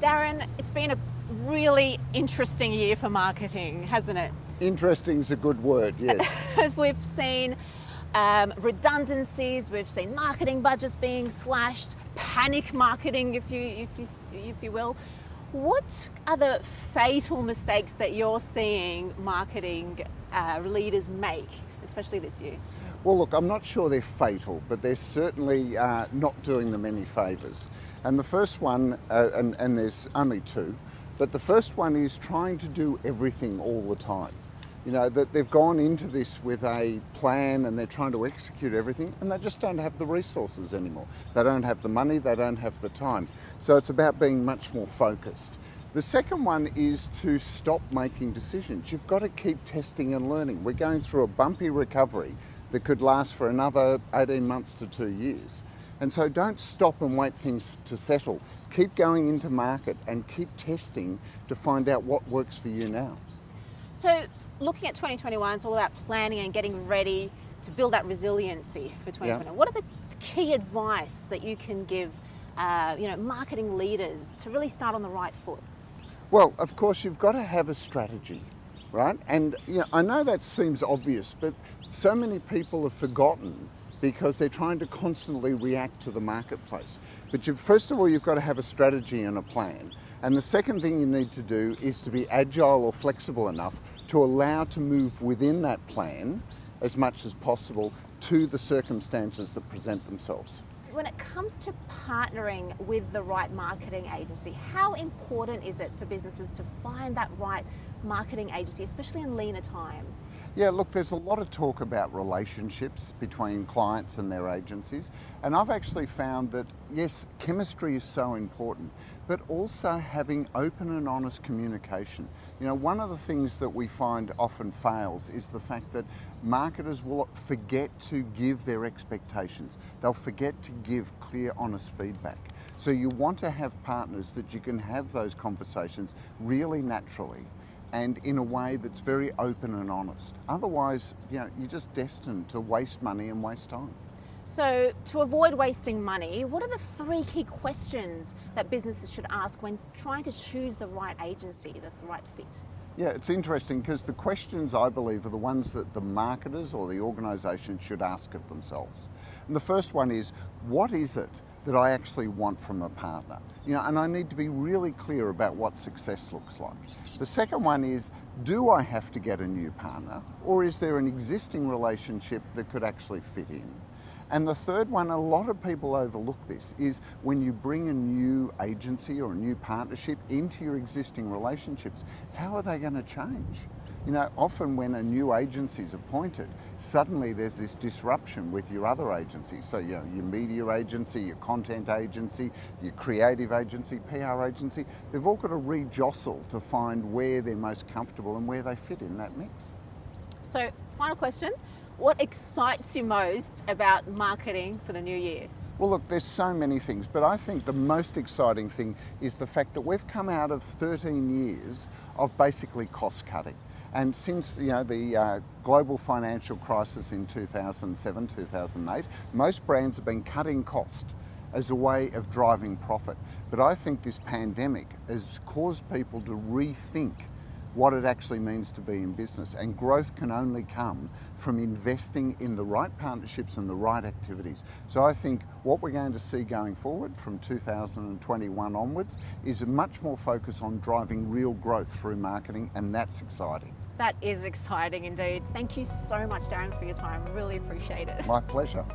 Darren, it's been a really interesting year for marketing, hasn't it? Interesting is a good word, yes. We've seen redundancies, we've seen marketing budgets being slashed, panic marketing, if you will. What are the fatal mistakes that you're seeing marketing leaders make, especially this year? Well, look, I'm not sure they're fatal, but they're certainly not doing them any favours. And the first one, and there's only two, but the first one is trying to do everything all the time. You know, that they've gone into this with a plan and they're trying to execute everything, and they just don't have the resources anymore. They don't have the money, they don't have the time. So it's about being much more focused. The second one is to stop making decisions. You've got to keep testing and learning. We're going through a bumpy recovery that could last for another 18 months to 2 years. And so don't stop and wait things to settle. Keep going into market and keep testing to find out what works for you now. So looking at 2021, it's all about planning and getting ready to build that resiliency for 2021. Yeah. What are the key advice that you can give marketing leaders to really start on the right foot? Well, of course, you've got to have a strategy, right? And I know that seems obvious, but so many people have forgotten because they're trying to constantly react to the marketplace. But first of all, you've got to have a strategy and a plan. And the second thing you need to do is to be agile or flexible enough to allow to move within that plan as much as possible to the circumstances that present themselves. When it comes to partnering with the right marketing agency, how important is it for businesses to find that right marketing agency, especially in leaner times? Yeah, look, there's a lot of talk about relationships between clients and their agencies, and I've actually found that, yes, chemistry is so important, but also having open and honest communication. You know, one of the things that we find often fails is the fact that marketers will forget to give their expectations. They'll forget to give clear, honest feedback. So you want to have partners that you can have those conversations really naturally and in a way that's very open and honest. Otherwise, you're just destined to waste money and waste time. So to avoid wasting money, what are the 3 key questions that businesses should ask when trying to choose the right agency that's the right fit? Yeah, it's interesting because the questions, I believe, are the ones that the marketers or the organisation should ask of themselves. And the first one is, what is it that I actually want from a partner? And I need to be really clear about what success looks like. The second one is, do I have to get a new partner, or is there an existing relationship that could actually fit in? And the third one, a lot of people overlook this, is when you bring a new agency or a new partnership into your existing relationships, how are they going to change? Often when a new agency is appointed, suddenly there's this disruption with your other agencies. So, your media agency, your content agency, your creative agency, PR agency, they've all got to re-jostle to find where they're most comfortable and where they fit in that mix. So, final question. What excites you most about marketing for the new year? Well, look, there's so many things, but I think the most exciting thing is the fact that we've come out of 13 years of basically cost cutting. And since the global financial crisis in 2007, 2008, most brands have been cutting cost as a way of driving profit. But I think this pandemic has caused people to rethink what it actually means to be in business, and growth can only come from investing in the right partnerships and the right activities. So I think what we're going to see going forward from 2021 onwards is a much more focus on driving real growth through marketing, and that's exciting. That is exciting indeed. Thank you so much, Darren, for your time. Really appreciate it. My pleasure.